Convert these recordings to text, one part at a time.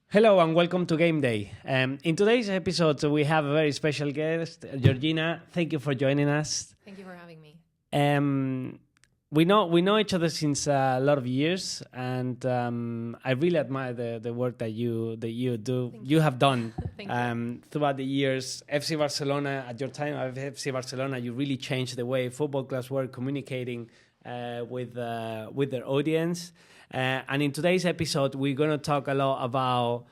Hello and welcome to Game Day. In today's episode, we have a very special guest, Georgina. Thank you for joining us. Thank you for having me. We know each other since a lot of years, and I really admire the work that you do. You have done throughout the years. FC Barcelona, at your time at FC Barcelona, you really changed the way football clubs were communicating with their audience. And in today's episode, we're going to talk a lot about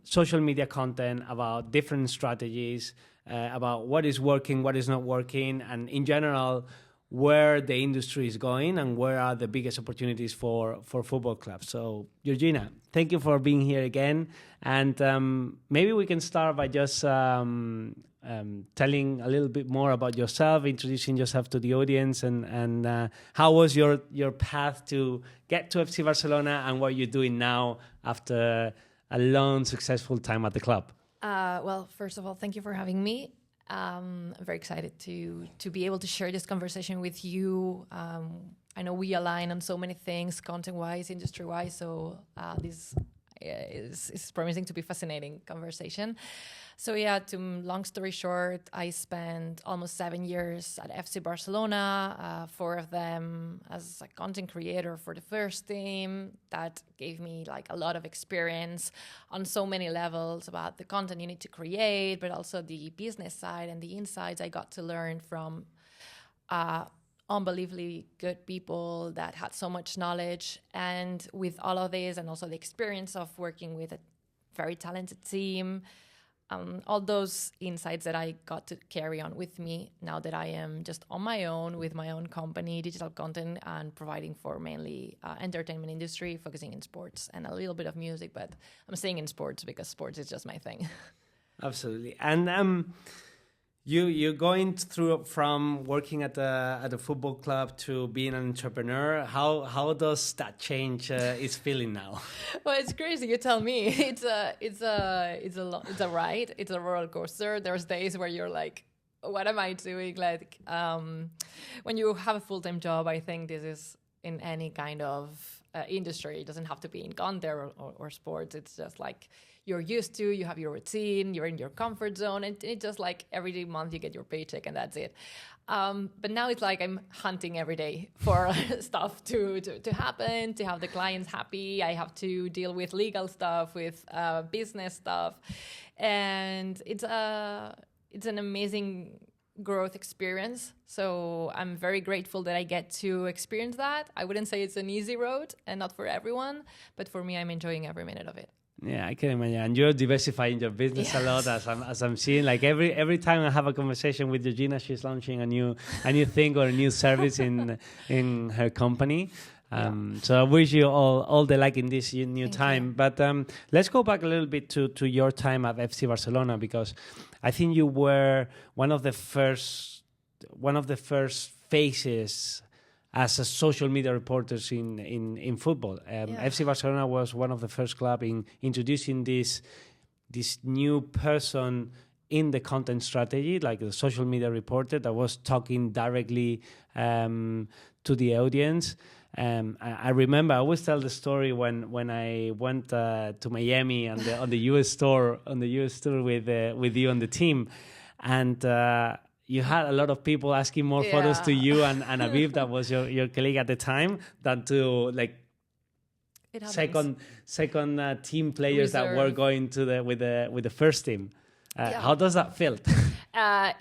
social media content, about different strategies, about what is working, what is not working, and in general, where the industry is going and where are the biggest opportunities for football clubs. So, Georgina, thank you for being here again. And maybe we can start by just telling a little bit more about yourself, introducing yourself to the audience, and how was your path to get to FC Barcelona and what you're doing now after a long, successful time at the club. Well, first of all, thank you for having me. I'm very excited to be able to share this conversation with you. I know we align on so many things, content-wise, industry-wise, so this is promising to be a fascinating conversation. So yeah, long story short, I spent almost 7 years at FC Barcelona, 4 of them as a content creator for the first team. That gave me like a lot of experience on so many levels about the content you need to create, but also the business side and the insights I got to learn from unbelievably good people that had so much knowledge. And with all of this and also the experience of working with a very talented team, all those insights that I got to carry on with me now that I am just on my own with my own company, digital content, and providing for mainly entertainment industry, focusing in sports and a little bit of music, but I'm staying in sports because sports is just my thing. Absolutely. And you're going through from working at a football club to being an entrepreneur. How does that change is feeling now? Well, it's crazy. You tell me. It's a ride. It's a roller coaster. There's days where you're like, what am I doing? Like when you have a full-time job, I think this is in any kind of industry. It doesn't have to be in content or sports. It's just like you're used to, you have your routine, you're in your comfort zone, and it's just like every month you get your paycheck and that's it. But now it's like I'm hunting every day for stuff to happen, to have the clients happy. I have to deal with legal stuff, with business stuff, and it's an amazing growth experience. So I'm very grateful that I get to experience that. I wouldn't say it's an easy road and not for everyone, but for me, I'm enjoying every minute of it. Yeah, I can imagine. And you're diversifying your business a lot, as I'm seeing. Like every time I have a conversation with Georgina, she's launching a new thing or a new service in her company. So I wish you all the luck in this new time. But let's go back a little bit to your time at FC Barcelona, because I think you were one of the first faces as a social media reporters in football. FC Barcelona was one of the first club in introducing this new person in the content strategy, like the social media reporter that was talking directly to the audience. I remember I always tell the story when I went to Miami on the US store with you on the team, and you had a lot of people asking more photos to you and Aviv, that was your colleague at the time, than to like second team players that were going to with the first team. How does that feel?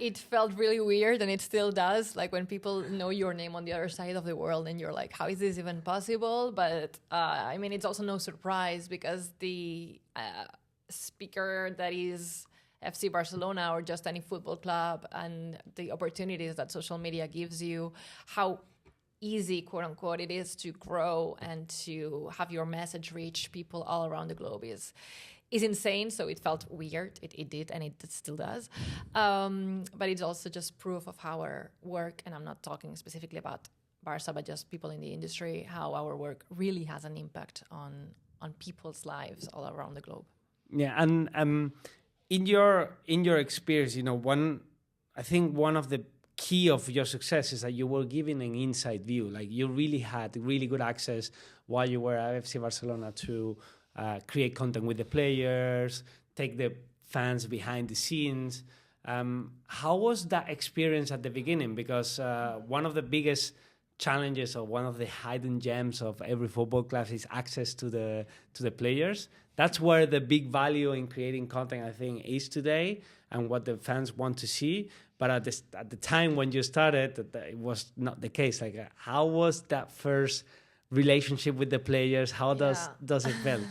It felt really weird, and it still does. Like when people know your name on the other side of the world, and you're like, "How is this even possible?" But I mean, it's also no surprise because the speaker that is FC Barcelona or just any football club, and the opportunities that social media gives you, how easy, quote unquote, it is to grow and to have your message reach people all around the globe is insane. So it felt weird. It did, and it still does. But it's also just proof of how our work, and I'm not talking specifically about Barca, but just people in the industry, how our work really has an impact on people's lives all around the globe. Yeah, and in your experience, I think one of the key of your success is that you were given an inside view. Like you really had really good access while you were at FC Barcelona to create content with the players, take the fans behind the scenes. How was that experience at the beginning? Because one of the biggest challenges or one of the hidden gems of every football club is access to the players. That's where the big value in creating content, I think, is today, and what the fans want to see. But at the time when you started, it was not the case. Like, how was that first relationship with the players? How does it felt?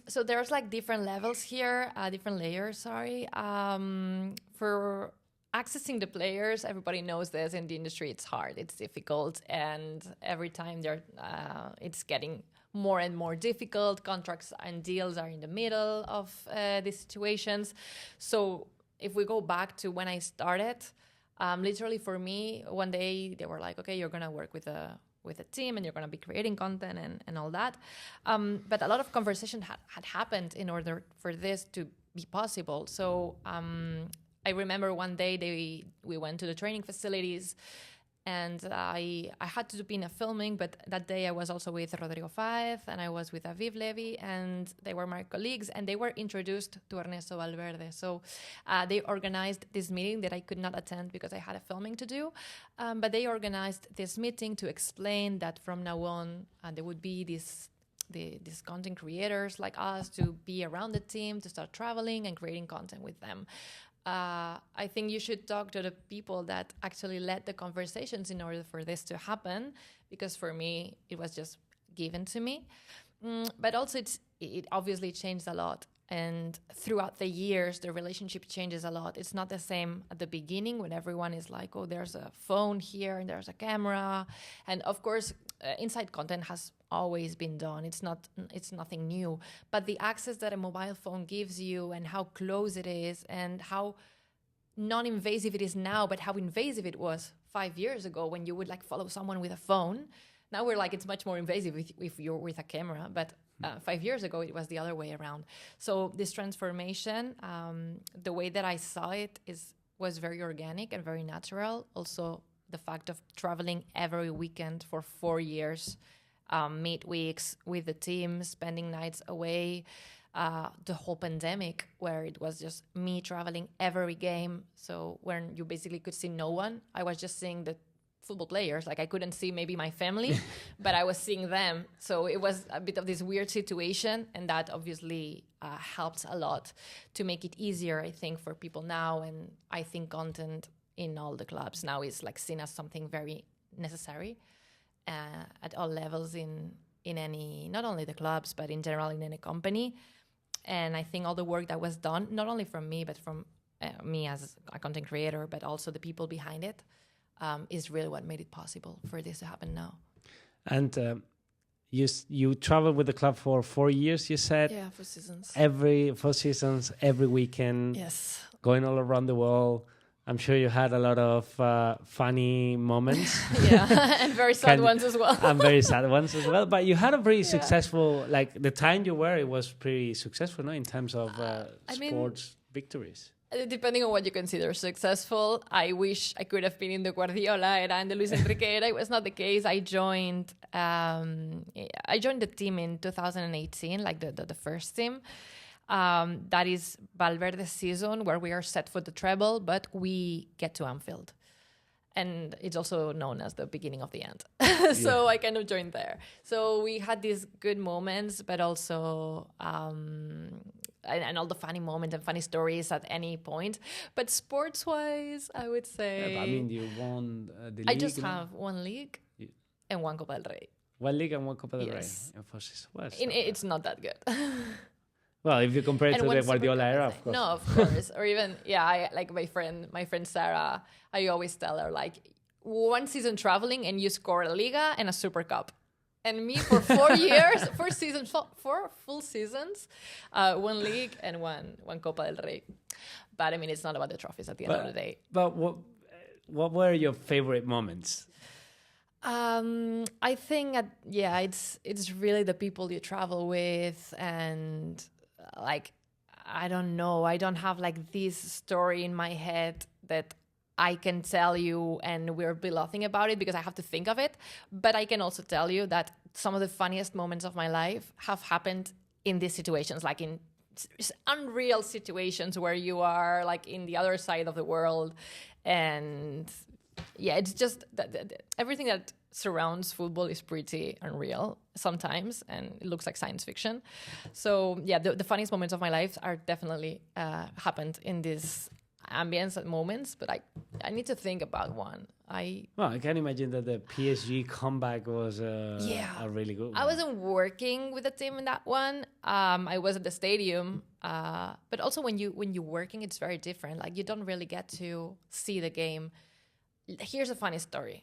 So there's like different levels here, different layers, sorry. For accessing the players, everybody knows this in the industry, it's hard, it's difficult, and every time it's getting more and more difficult. Contracts and deals are in the middle of these situations. So if we go back to when I started, literally for me, one day they were like, okay, you're going to work with a team and you're going to be creating content and all that. But a lot of conversation had happened in order for this to be possible. So I remember one day we went to the training facilities, and I had to be in a filming, but that day I was also with Rodrigo Faez and I was with Aviv Levy, and they were my colleagues, and they were introduced to Ernesto Valverde. So they organized this meeting that I could not attend because I had a filming to do, but they organized this meeting to explain that from now on there would be these content creators like us to be around the team, to start traveling and creating content with them. I think you should talk to the people that actually led the conversations in order for this to happen, because for me, it was just given to me. But also it obviously changed a lot. And throughout the years, the relationship changes a lot. It's not the same at the beginning when everyone is like, oh, there's a phone here and there's a camera. And of course, inside content has always been done. It's nothing new. But the access that a mobile phone gives you and how close it is and how non-invasive it is now, but how invasive it was 5 years ago when you would like follow someone with a phone. Now we're like, it's much more invasive if you're with a camera, but 5 years ago, it was the other way around. So this transformation, the way that I saw it was very organic and very natural. Also, the fact of traveling every weekend for 4 years, midweeks with the team, spending nights away, the whole pandemic where it was just me traveling every game. So when you basically could see no one, I was just seeing the football players. Like I couldn't see maybe my family, but I was seeing them. So it was a bit of this weird situation, and that obviously helped a lot to make it easier, I think, for people now. And I think content in all the clubs now is like seen as something very necessary at all levels in any, not only the clubs, but in general in any company. And I think all the work that was done, not only from me, but from me as a content creator, but also the people behind it, is really what made it possible for this to happen now. And you traveled with the club for 4 years, you said? Yeah, 4 seasons. 4 seasons, every weekend. Yes. Going all around the world. I'm sure you had a lot of funny moments. Yeah, and very sad ones as well. And very sad ones as well. But you had a very successful, like the time you were, it was pretty successful, no? In terms of sports victories. Depending on what you consider successful, I wish I could have been in the Guardiola era and the Luis Enrique era. It was not the case. I joined the team in 2018, like the first team. That is Valverde's season where we are set for the treble, but we get to Anfield. And it's also known as the beginning of the end. So I kind of joined there. So we had these good moments, but also... and all the funny moments and funny stories at any point. But sports-wise, I would say... Yeah, I mean, you won the league. I just have one league and one Copa del Rey. One league and one Copa del Rey. It's not that good. Well, if you compare it to the Guardiola era, of course. No, of course. Or even, like my friend Sarah, I always tell her, like, one season traveling and you score a Liga and a Super Cup. And me for 4 years, 4 full seasons, one league and one Copa del Rey. But I mean, it's not about the trophies at the end of the day. But what were your favorite moments? I think, it's really the people you travel with, and like, I don't know, I don't have like this story in my head that I can tell you and we'll be laughing about it because I have to think of it. But I can also tell you that some of the funniest moments of my life have happened in these situations, like in unreal situations where you are like in the other side of the world. And yeah, it's just that everything that surrounds football is pretty unreal sometimes, and it looks like science fiction. So yeah, the funniest moments of my life are definitely happened in this ambience and moments, but I need to think about one. I can imagine that the PSG comeback was a really good one. I wasn't working with the team in that one. I was at the stadium, but also when you're working, it's very different. Like you don't really get to see the game. Here's a funny story,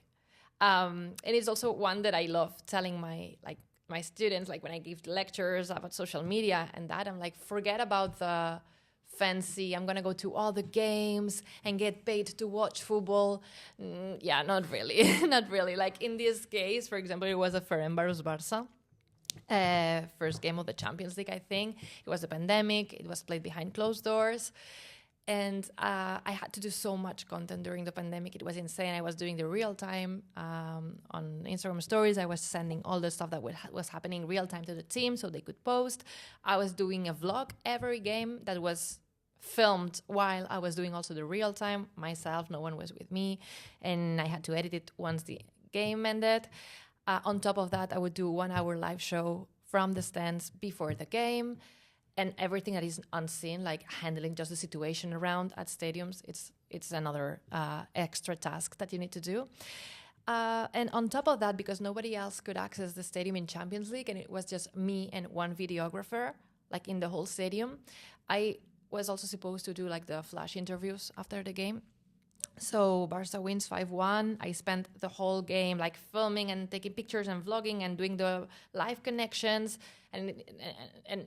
and it's also one that I love telling my students. Like when I give lectures about social media and that, I'm like, forget about the fancy, I'm gonna go to all the games and get paid to watch football. Yeah, not really. Not really. Like in this case, for example, it was a Ferencváros Barça first game of the Champions League, I think. It was a pandemic. It was played behind closed doors. And I had to do so much content during the pandemic. It was insane. I was doing the real time on Instagram stories. I was sending all the stuff that was happening real time to the team so they could post. I was doing a vlog every game that was filmed while I was doing also the real time myself. No one was with me. And I had to edit it once the game ended. On top of that, I would do 1 hour live show from the stands before the game. And everything that is unseen, like handling just the situation around at stadiums, it's another extra task that you need to do. And on top of that, because nobody else could access the stadium in Champions League, and it was just me and one videographer, like in the whole stadium, I was also supposed to do like the flash interviews after the game. So Barca wins 5-1. I spent the whole game like filming and taking pictures and vlogging and doing the live connections. And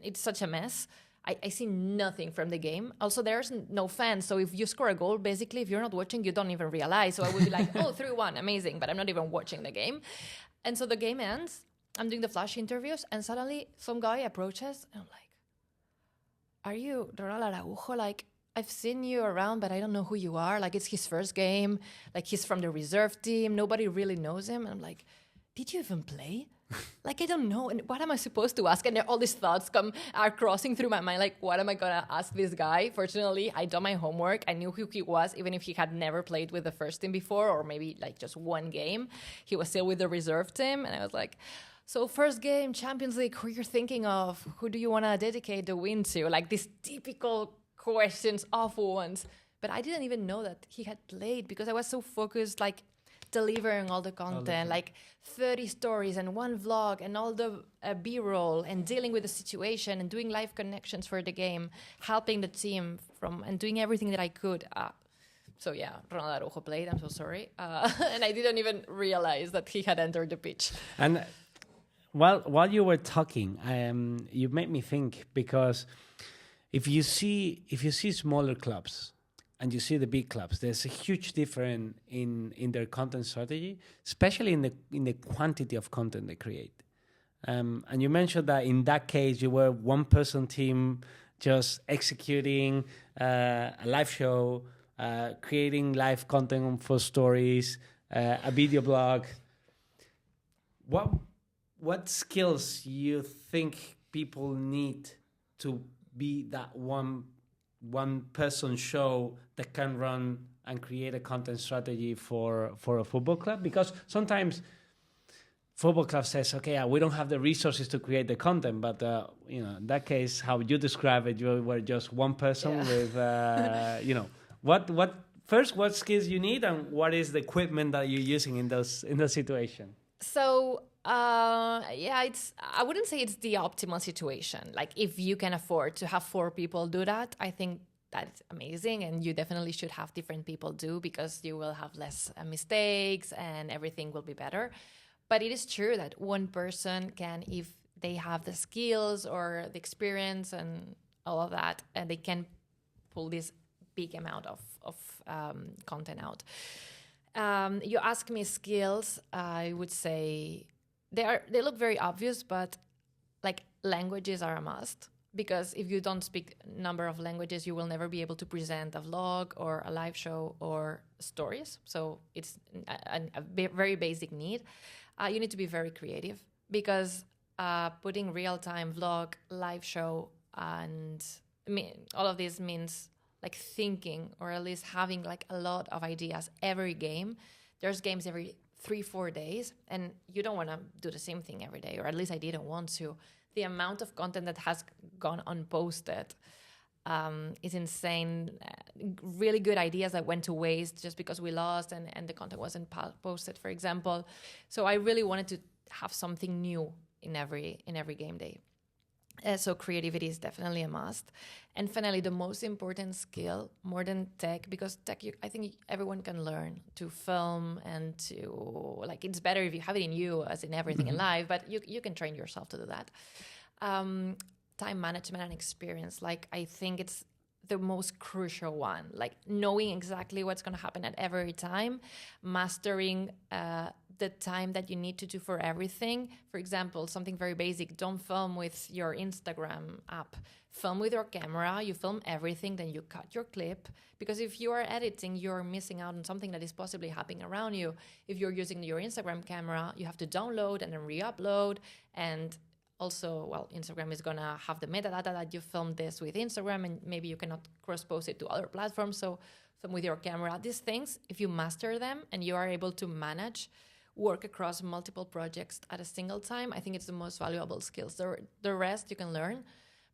it's such a mess. I see nothing from the game. Also, there's no fans. So if you score a goal, basically, if you're not watching, you don't even realize. So I would be like, 3-1, amazing. But I'm not even watching the game. And so the game ends. I'm doing the flash interviews. And suddenly some guy approaches. And I'm like, are you Ronald Araujo? Like, I've seen you around, but I don't know who you are. Like, it's his first game. Like, he's from the reserve team. Nobody really knows him. And I'm like, did you even play? Like, I don't know. And what am I supposed to ask? And all these thoughts are crossing through my mind. Like, what am I going to ask this guy? Fortunately, I done my homework. I knew who he was, even if he had never played with the first team before, or maybe like just one game. He was still with the reserve team. And I was like, so first game, Champions League, who you're thinking of? Who do you want to dedicate the win to? Like these typical questions, awful ones. But I didn't even know that he had played because I was so focused, like delivering all the content, like 30 stories and one vlog and all the B-roll and dealing with the situation and doing live connections for the game, helping the team and doing everything that I could. So yeah, Ronald Araujo played. I'm so sorry. And I didn't even realize that he had entered the pitch. And while you were talking, you made me think, because if you see smaller clubs and you see the big clubs, there's a huge difference in their content strategy, especially in the quantity of content they create. And you mentioned that in that case you were one-person team just executing a live show, creating live content for stories, a video blog. What skills you think people need to be that one person show that can run and create a content strategy for a football club? Because sometimes football club says, okay, we don't have the resources to create the content, but in that case, how you describe it, you were just one person with what skills you need, and what is the equipment that you're using in those situations? So I wouldn't say it's the optimal situation. Like if you can afford to have 4 people do that, I think that's amazing, and you definitely should have different people do, because you will have less mistakes and everything will be better. But it is true that one person can, if they have the skills or the experience and all of that, and they can pull this big amount of content out. You ask me skills, I would say they look very obvious, but like languages are a must. because if you don't speak number of languages, you will never be able to present a vlog or a live show or stories. So it's a very basic need. You need to be very creative, because putting real-time vlog, live show, and all of this means like thinking, or at least having like a lot of ideas every game. There's games every 3-4 days, and you don't want to do the same thing every day, or at least I didn't want to. The amount of content that has gone unposted is insane. Really good ideas that went to waste just because we lost and the content wasn't posted, for example. So I really wanted to have something new in every game day. So creativity is definitely a must. And finally, the most important skill, more than tech, because tech, I think everyone can learn to film and to, like, it's better if you have it in you, as in everything in life, but you can train yourself to do that. Time management and experience, like, I think it's the most crucial one, like knowing exactly what's going to happen at every time, mastering the time that you need to do for everything. For example, something very basic, don't film with your Instagram app. Film with your camera, you film everything, then you cut your clip. Because if you are editing, you're missing out on something that is possibly happening around you. If you're using your Instagram camera, you have to download and then re-upload. And also, well, Instagram is going to have the metadata that you filmed this with Instagram, and maybe you cannot cross-post it to other platforms. So film with your camera. These things, if you master them and you are able to manage, work across multiple projects at a single time, I think it's the most valuable skills. The rest you can learn,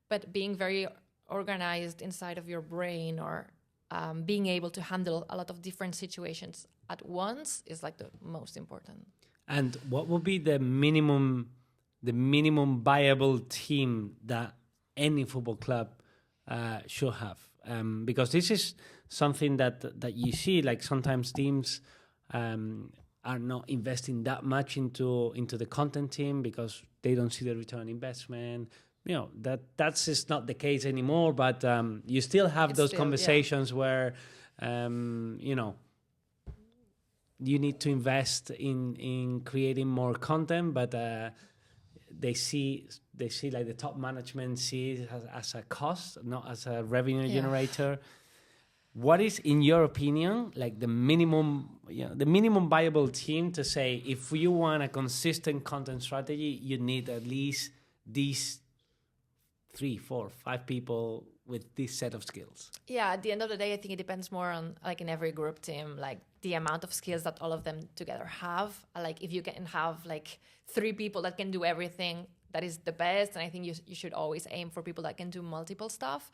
but being very organized inside of your brain, or being able to handle a lot of different situations at once is like the most important. And what would be the minimum viable team that any football club should have? Because this is something that you see, like sometimes teams are not investing that much into the content team because they don't see the return on investment. You know, that's just not the case anymore, but you still have those conversations where, you know, you need to invest in creating more content, but they see like the top management sees it as a cost, not as a revenue generator. What is, in your opinion, like the minimum viable team to say, if you want a consistent content strategy, you need at least these 3, 4, 5 people with this set of skills? Yeah, at the end of the day, I think it depends more on, like in every group team, like the amount of skills that all of them together have. Like if you can have like 3 people that can do everything, that is the best. And I think you should always aim for people that can do multiple stuff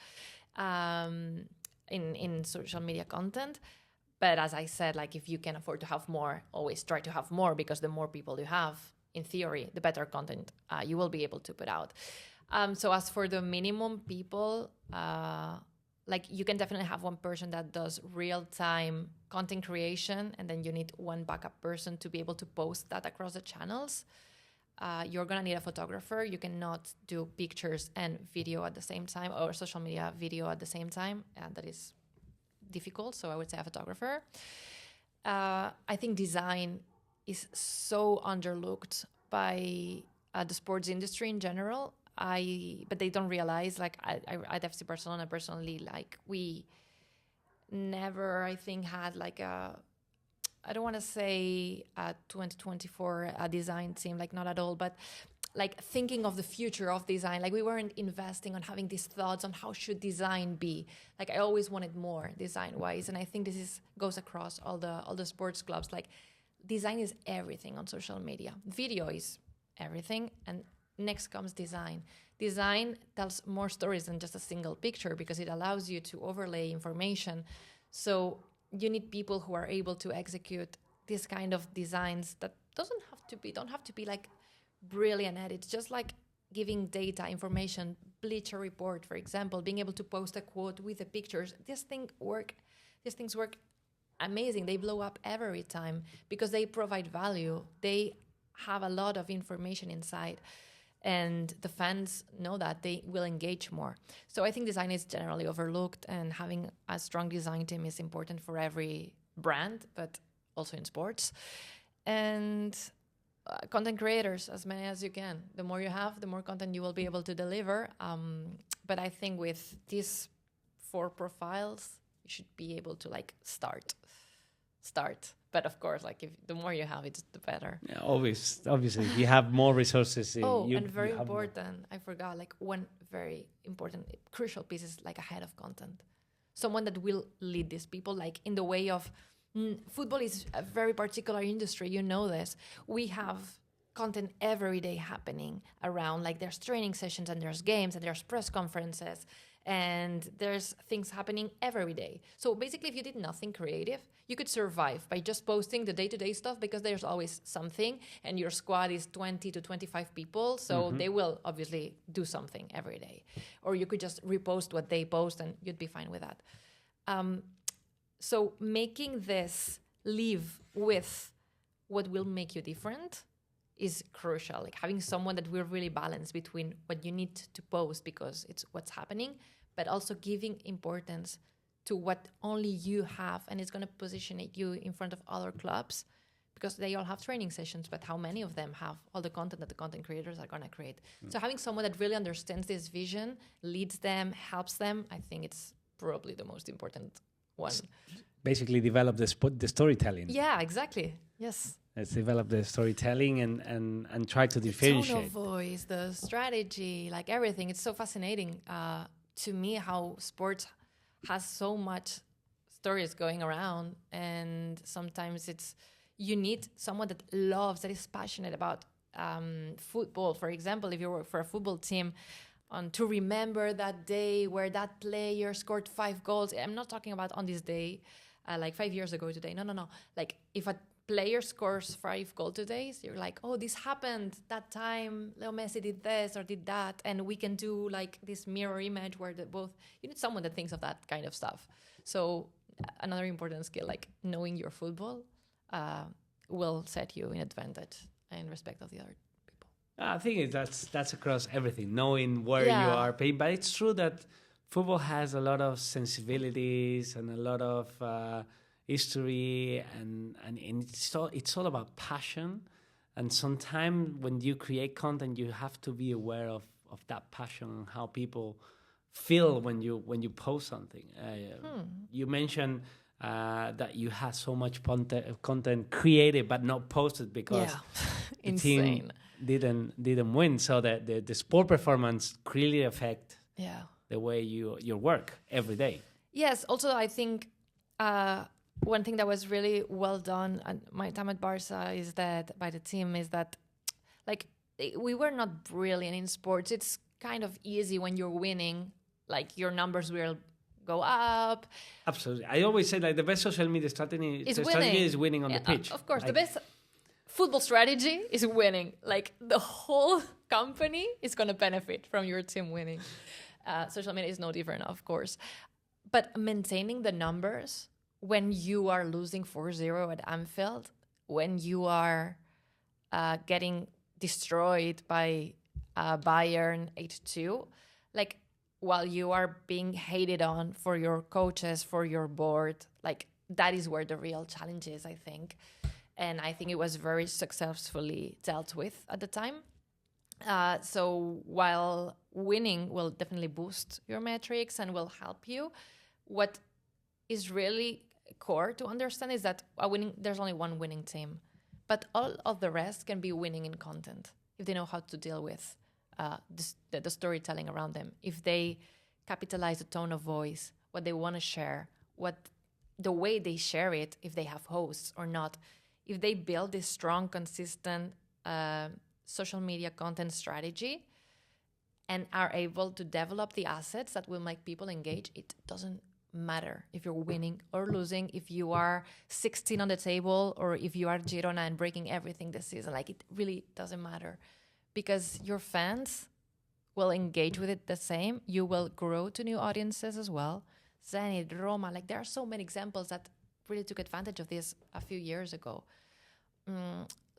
in social media content. But as I said, like if you can afford to have more, always try to have more, because the more people you have, in theory, the better content you will be able to put out. So as for the minimum people, like you can definitely have one person that does real-time content creation, and then you need one backup person to be able to post that across the channels. You're going to need a photographer. You cannot do pictures and video at the same time, or social media video at the same time. And that is difficult. So I would say a photographer. I think design is so underlooked by the sports industry in general. But they don't realize, like at FC Barcelona personally, like we never, I think, had like I don't want to say 2024 a design team, like not at all, but like thinking of the future of design. Like we weren't investing on having these thoughts on how should design be. Like I always wanted more design wise, and I think this goes across all the sports clubs. Like design is everything on social media. Video is everything, and next comes design. Design tells more stories than just a single picture, because it allows you to overlay information. So you need people who are able to execute this kind of designs that don't have to be like brilliant at it. It's just like giving data, information, Bleacher Report, for example, being able to post a quote with the pictures. These things work amazing. They blow up every time because they provide value. They have a lot of information inside, and the fans know that they will engage more. So I think design is generally overlooked, and having a strong design team is important for every brand, but also in sports. And content creators, as many as you can. The more you have, the more content you will be able to deliver. but I think with these 4 profiles, you should be able to like start. But of course, like if the more you have, it's the better. Yeah, obviously, if you have more resources. And very important, I forgot, like one very important, crucial piece is like a head of content. Someone that will lead these people, like in the way of, football is a very particular industry, you know this. We have content every day happening around, like there's training sessions and there's games and there's press conferences and there's things happening every day. So basically, if you did nothing creative, you could survive by just posting the day-to-day stuff because there's always something and your squad is 20 to 25 people. So they will obviously do something every day. Or you could just repost what they post and you'd be fine with that. So making this live with what will make you different is crucial. Like having someone that will really balance between what you need to post because it's what's happening, but also giving importance to what only you have, and it's going to position you in front of other clubs because they all have training sessions, but how many of them have all the content that the content creators are going to create? So having someone that really understands this vision, leads them, helps them, I think it's probably the most important one. Basically develop the storytelling. Yeah, exactly. Yes. Let's develop the storytelling and try to differentiate. The tone of voice, the strategy, like everything. It's so fascinating to me how sports has so much stories going around, and sometimes you need someone that loves, that is passionate about football. For example, if you work for a football team, to remember that day where that player scored 5 goals. I'm not talking about on this day, like 5 years ago today. No. Like if a player scores 5 goals today, so you're like, oh, this happened that time. Leo Messi did this or did that, and we can do like this mirror image where you need someone that thinks of that kind of stuff. So another important skill, like knowing your football, will set you in advantage in respect of the other people. I think that's across everything, knowing where you are playing. But it's true that football has a lot of sensibilities and a lot of history, and it's all about passion. And sometimes when you create content, you have to be aware of that passion and how people feel when you post something. You mentioned that you had so much content created but not posted because the team didn't win. So that the sport performance clearly affect the way you work every day. Yes. Also, I think one thing that was really well done at my time at Barca is that by the team is that like we were not brilliant in sports. It's kind of easy when you're winning, like your numbers will go up. Absolutely. I always say like the best social media strategy is winning on the pitch. Of course, the best football strategy is winning. Like the whole company is going to benefit from your team winning. Social media is no different, of course. But maintaining the numbers when you are losing 4-0 at Anfield, when you are getting destroyed by Bayern 8-2, like while you are being hated on for your coaches, for your board, like that is where the real challenge is, I think. And I think it was very successfully dealt with at the time. So while winning will definitely boost your metrics and will help you, what is really core to understand is that there's only one winning team, but all of the rest can be winning in content if they know how to deal with the storytelling around them. If they capitalize the tone of voice, what they want to share, the way they share it, if they have hosts or not, if they build this strong, consistent social media content strategy and are able to develop the assets that will make people engage, it doesn't matter if you're winning or losing, if you are 16 on the table or if you are Girona and breaking everything this season. Like it really doesn't matter because your fans will engage with it the same. You will grow to new audiences as well. Zenit, Roma, like there are so many examples that really took advantage of this a few years ago.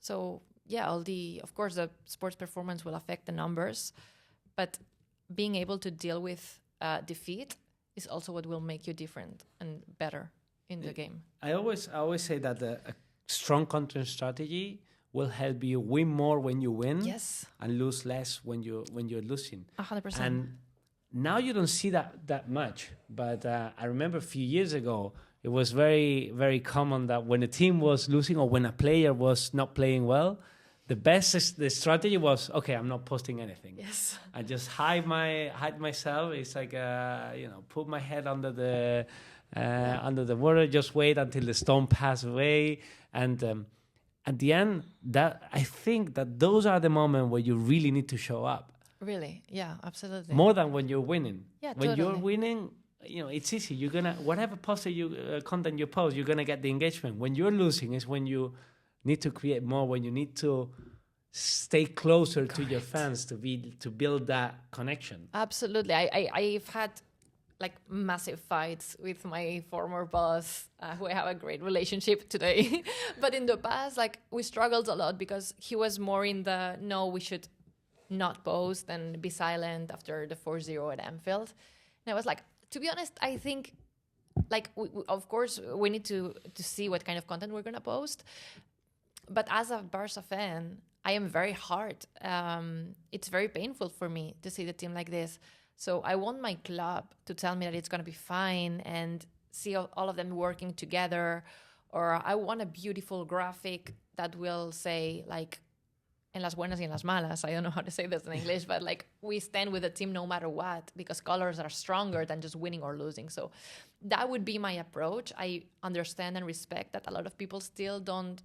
So yeah, of course the sports performance will affect the numbers, but being able to deal with defeat is also what will make you different and better in the game. I always say that a strong content strategy will help you win more when you win, yes, and lose less when you're losing. 100%. And now you don't see that much. But I remember a few years ago, it was very, very common that when a team was losing or when a player was not playing well, the strategy was, okay, I'm not posting anything. Yes. I just hide myself. It's like put my head under the water, just wait until the storm passes away. And at the end, that I think that those are the moments where you really need to show up. Really? Yeah, absolutely. More than when you're winning. Yeah, when totally. you're winning, it's easy. You're gonna whatever content you post, you're gonna get the engagement. When you're losing, is when you need to create more. When you need to stay closer to your fans to build that connection. Absolutely. I've had like massive fights with my former boss, who I have a great relationship today. But in the past, like we struggled a lot because he was more in the no, we should not post and be silent after the 4-0 at Anfield. And I was like, to be honest, I think like of course we need to see what kind of content we're gonna post. But as a Barca fan, I am very hard. It's very painful for me to see the team like this. So I want my club to tell me that it's going to be fine and see all of them working together. Or I want a beautiful graphic that will say like, en las buenas y en las malas. I don't know how to say this in English, but like we stand with the team no matter what because colors are stronger than just winning or losing. So that would be my approach. I understand and respect that a lot of people still don't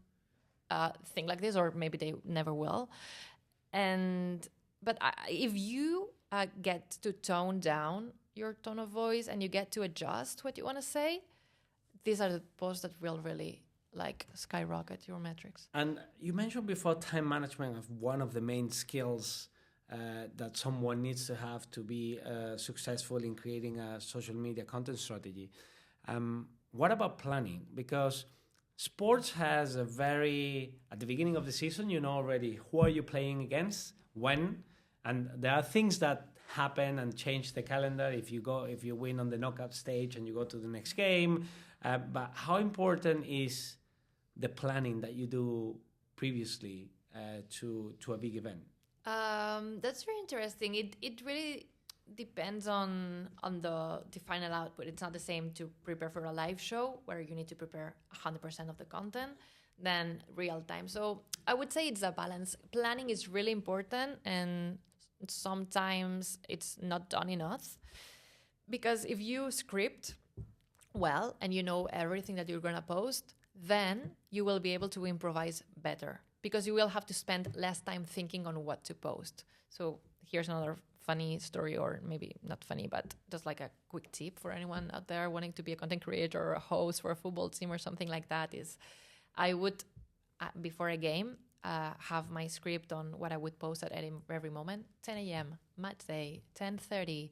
think like this, or maybe they never will. But if you get to tone down your tone of voice and you get to adjust what you want to say, these are the posts that will really like skyrocket your metrics. And you mentioned before time management of one of the main skills that someone needs to have to be successful in creating a social media content strategy. What about planning? Because sports has a at the beginning of the season, you know already who are you playing against, when, and there are things that happen and change the calendar if you win on the knockout stage and you go to the next game. But how important is the planning that you do previously to a big event? That's very interesting. It really depends on the final output. It's not the same to prepare for a live show where you need to prepare 100% of the content than real time. So I would say it's a balance. Planning is really important, and sometimes it's not done enough, because if you script well and you know everything that you're going to post, then you will be able to improvise better because you will have to spend less time thinking on what to post. So here's another funny story, or maybe not funny, but just like a quick tip for anyone out there wanting to be a content creator or a host for a football team or something like that, is I would, before a game, have my script on what I would post at every moment. 10 a.m., match day, 10:30,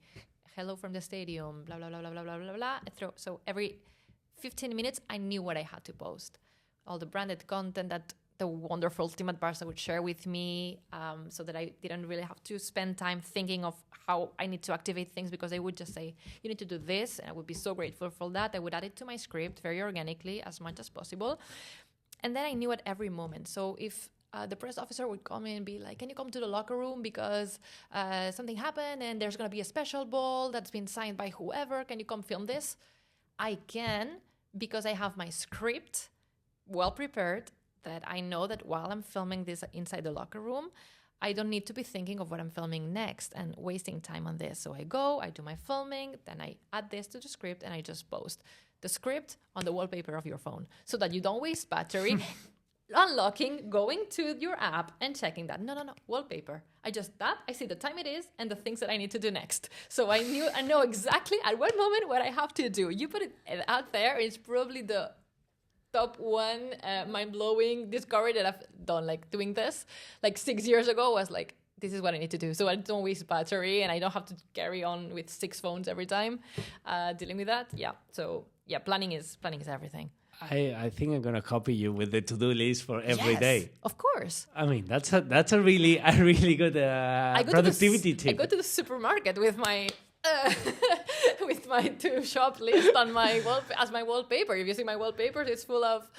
hello from the stadium, blah, blah, blah, blah, blah, blah, blah, blah. So every 15 minutes, I knew what I had to post. All the branded content that the wonderful team at Barca would share with me, so that I didn't really have to spend time thinking of how I need to activate things, because they would just say, you need to do this, and I would be so grateful for that. I would add it to my script very organically as much as possible. And then I knew at every moment. So if the press officer would come in and be like, can you come to the locker room because something happened and there's going to be a special ball that's been signed by whoever, can you come film this? I can, because I have my script well prepared, that I know that while I'm filming this inside the locker room, I don't need to be thinking of what I'm filming next and wasting time on this. So I go, I do my filming, then I add this to the script, and I just post the script on the wallpaper of your phone so that you don't waste battery unlocking, going to your app and checking that. No, wallpaper. I just tap, I see the time it is and the things that I need to do next. So I know exactly at what moment what I have to do. You put it out there, it's probably the top one mind-blowing discovery that I've done, like doing this like 6 years ago was like, this is what I need to do, so I don't waste battery and I don't have to carry on with 6 phones every time dealing with that. Planning is everything. I think I'm gonna copy you with the to-do list for every day. Of course. I mean, that's a really good productivity tip. I go to the supermarket with my with my to-shop list on my as my wallpaper. If you see my wallpaper, it's full of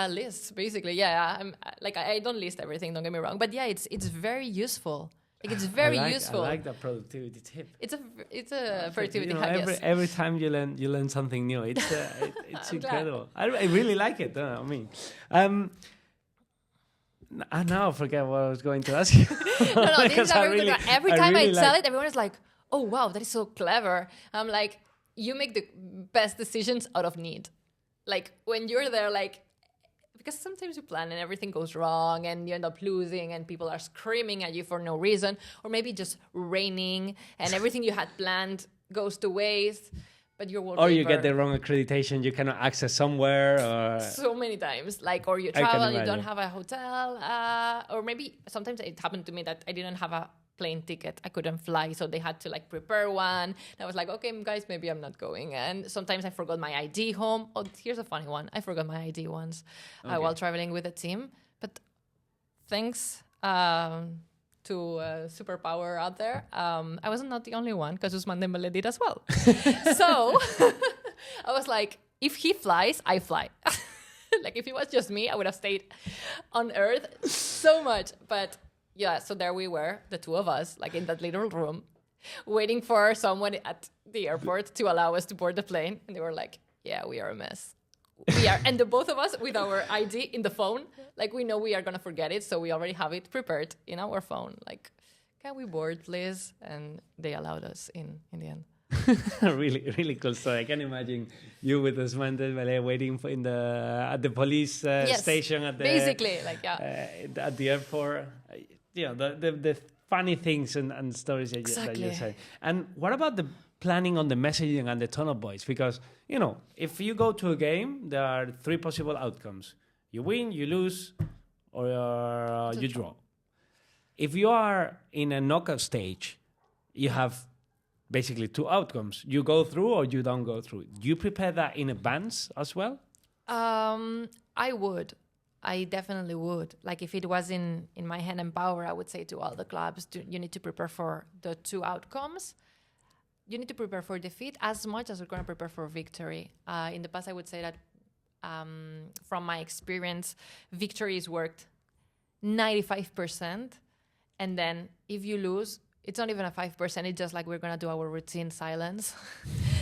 lists, basically. Yeah, I don't list everything, don't get me wrong. But yeah, it's very useful. Like it's very useful. I like that productivity tip. It's a productivity hack. Every time you learn something new. It's incredible. I really like it. I mean, I now forget what I was going to ask you. no, this is every time I tell it, everyone is like, "Oh wow, that is so clever." I'm like, you make the best decisions out of need. Like when you're there, like. Because sometimes you plan and everything goes wrong and you end up losing and people are screaming at you for no reason, or maybe just raining and everything you had planned goes to waste. But your wallpaper, or you get the wrong accreditation, you cannot access somewhere, or so many times, like, or you travel, you don't have a hotel, or maybe sometimes it happened to me that I didn't have a plane ticket, I couldn't fly, so they had to like prepare one. And I was like, okay guys, maybe I'm not going. And sometimes I forgot my ID home. Oh, here's a funny one, I forgot my ID once while traveling with the team. But thanks to superpower out there, I was not the only one, because Ousmane Dembele did as well. So I was like, if he flies, I fly. Like if it was just me, I would have stayed on Earth so much. But yeah, so there we were, the two of us, like in that little room, waiting for someone at the airport to allow us to board the plane. And they were like, yeah, we are a mess. We are. And the both of us with our ID in the phone, like we know we are going to forget it. So we already have it prepared in our phone. Like, can we board, please? And they allowed us in the end. Really, really cool story. I can imagine you with Ousmane Dembele waiting at the police station at the at the airport. The funny things and stories that you say. And what about the planning on the messaging and the tone of voice? Because if you go to a game, there are 3 possible outcomes: you win, you lose, or you draw. If you are in a knockout stage, you have basically 2 outcomes. You go through or you don't go through. Do you prepare that in advance as well? I would. I definitely would. Like if it was in my hand and power, I would say to all the clubs, you need to prepare for the 2 outcomes. You need to prepare for defeat as much as we're going to prepare for victory. In the past, I would say that from my experience, victory is worked 95%. And then if you lose, it's not even a 5%. It's just like we're going to do our routine silence,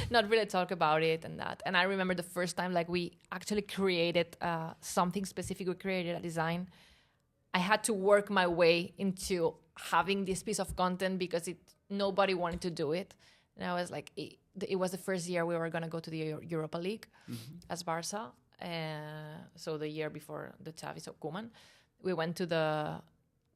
not really talk about it and that. And I remember the first time, like we actually created something specific. We created a design. I had to work my way into having this piece of content because nobody wanted to do it. And I was like, it was the first year we were going to go to the Europa League as Barca. So the year before the Xavi, so Koeman, we went to the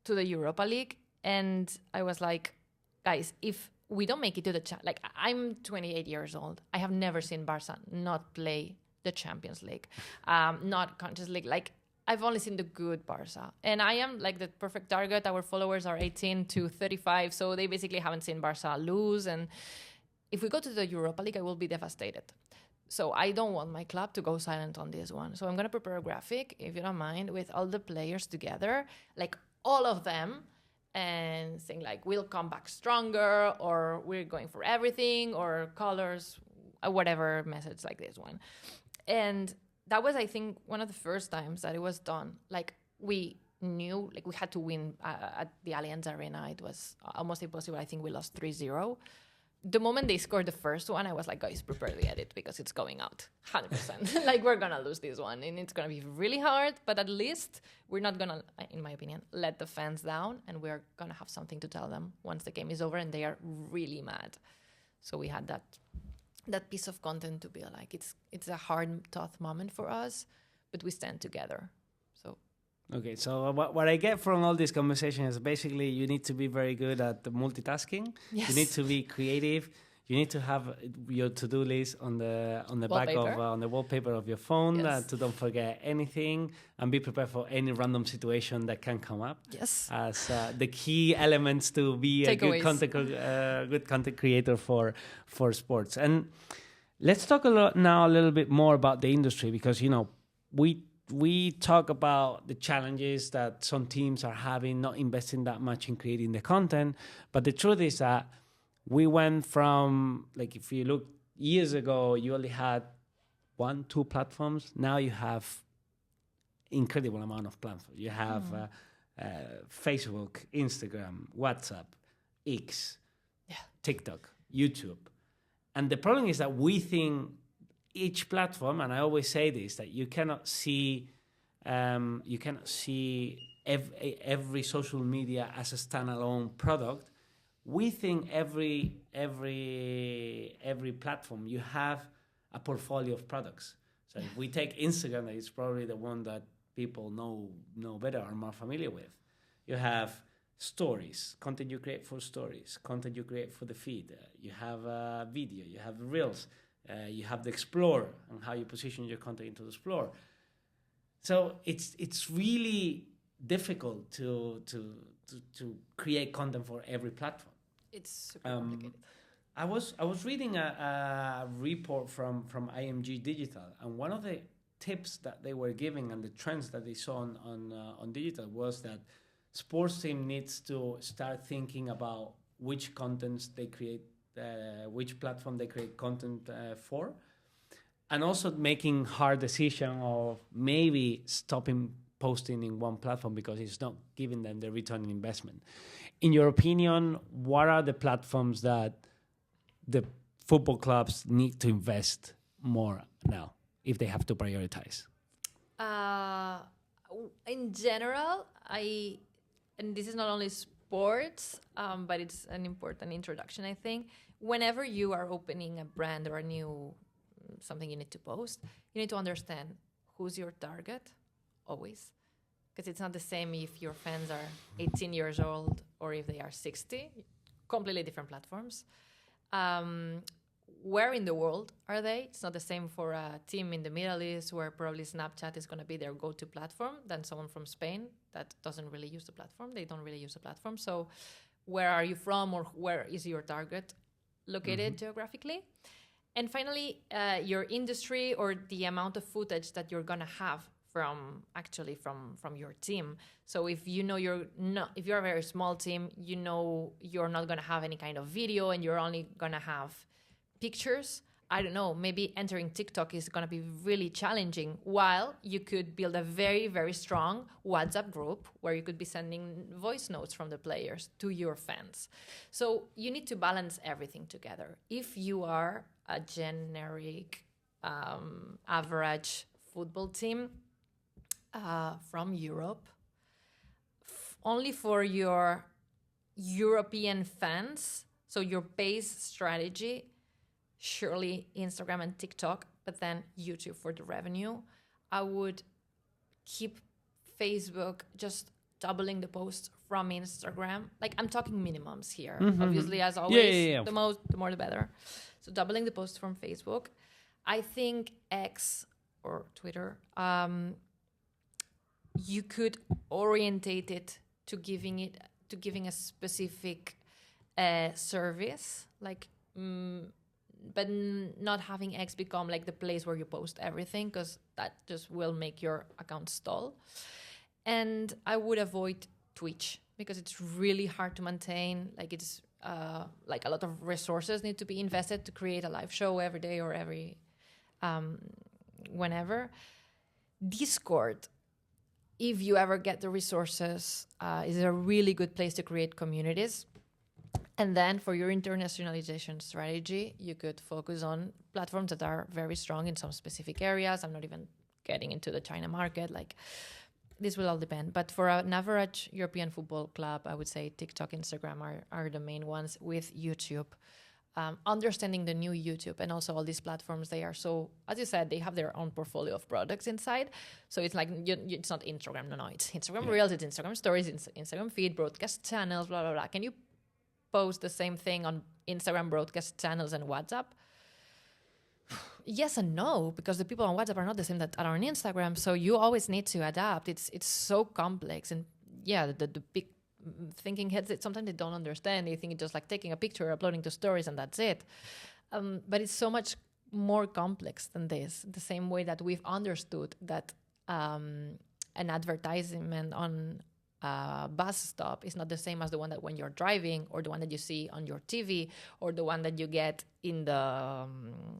Europa League. And I was like, guys, if we don't make it to like I'm 28 years old. I have never seen Barca not play the Champions League, not Conference League. Like I've only seen the good Barca. And I am like the perfect target. Our followers are 18 to 35. So they basically haven't seen Barca lose. And if we go to the Europa League, I will be devastated. So I don't want my club to go silent on this one. So I'm going to prepare a graphic, if you don't mind, with all the players together, like all of them, and saying like, we'll come back stronger, or we're going for everything, or colors, whatever message like this one. And that was, I think, one of the first times that it was done. Like we knew, like we had to win at the Allianz Arena. It was almost impossible. I think we lost 3-0. The moment they scored the first one, I was like, guys, prepare the edit because it's going out 100%. Like we're going to lose this one and it's going to be really hard, but at least we're not going to, in my opinion, let the fans down, and we're going to have something to tell them once the game is over and they are really mad. So we had that piece of content to be like, it's a hard, tough moment for us, but we stand together. Okay, so what I get from all this conversation is basically you need to be very good at the multitasking. Yes. You need to be creative. You need to have your to-do list on the back of on the wallpaper of your phone, yes, to don't forget anything, and be prepared for any random situation that can come up. Yes, as the key elements to be a good content creator for sports. And let's talk a little bit more about the industry, because we talk about the challenges that some teams are having, not investing that much in creating the content. But the truth is that we went from, like, if you look years ago, you only had 1-2 platforms. Now you have incredible amount of platforms. You have Facebook, Instagram, WhatsApp, X, Yeah. TikTok, YouTube. And the problem is that we think each platform, and I always say this, that you cannot see every social media as a standalone product. We think every platform, you have a portfolio of products. So if we take Instagram, that is probably the one that people know better, are more familiar with. You have stories, content you create for stories, content you create for the feed. You have video, you have reels, you have the Explorer and how you position your content into the Explorer. So it's really difficult to create content for every platform. It's super complicated. I was reading a report from IMG Digital, and one of the tips that they were giving and the trends that they saw on digital was that sports team needs to start thinking about which contents they create, which platform they create content for, and also making hard decision of maybe stopping posting in one platform because it's not giving them the return on investment. In your opinion, what are the platforms that the football clubs need to invest more now if they have to prioritize? In general, and this is not only sports, but it's an important introduction, I think. Whenever you are opening a brand or a new something you need to post, you need to understand who's your target, always. Because it's not the same if your fans are 18 years old or if they are 60. Completely different platforms. Where in the world are they? It's not the same for a team in the Middle East where probably Snapchat is going to be their go-to platform than someone from Spain that doesn't really use the platform. They don't really use the platform. So where are you from, or where is your target located geographically? And finally, your industry or the amount of footage that you're going to have from your team. So if you know if you're a very small team, you know you're not going to have any kind of video and you're only going to have pictures. I don't know, maybe entering TikTok is going to be really challenging, while you could build a very, very strong WhatsApp group where you could be sending voice notes from the players to your fans. So you need to balance everything together. If you are a generic, average football team from Europe, only for your European fans, so your base strategy, surely Instagram and TikTok, but then YouTube for the revenue. I would keep Facebook just doubling the posts from Instagram. Like, I'm talking minimums here. Obviously, as always, the more the better. So doubling the posts from Facebook. I think X or Twitter, you could orientate it to giving a specific service, like. But not having X become like the place where you post everything, because that just will make your account stall. And I would avoid Twitch because it's really hard to maintain. Like, it's like a lot of resources need to be invested to create a live show every day or every whenever. Discord, if you ever get the resources, is a really good place to create communities. And then for your internationalization strategy, you could focus on platforms that are very strong in some specific areas. I'm not even getting into the China market. Like, this will all depend. But for an average European football club, I would say TikTok, Instagram are the main ones, with YouTube. Understanding the new YouTube and also all these platforms, they are so, as you said, they have their own portfolio of products inside. So it's like, it's not Instagram. No, it's Instagram Reels, it's Instagram Stories, it's Instagram Feed, broadcast channels, blah, blah, blah. Can you post the same thing on Instagram broadcast channels and WhatsApp? Yes and no, because the people on WhatsApp are not the same that are on Instagram. So you always need to adapt. It's so complex. And yeah, the big thinking heads, sometimes they don't understand. They think it's just like taking a picture, uploading to stories, and that's it. But it's so much more complex than this. The same way that we've understood that an advertisement on bus stop is not the same as the one that when you're driving, or the one that you see on your TV, or the one that you get in the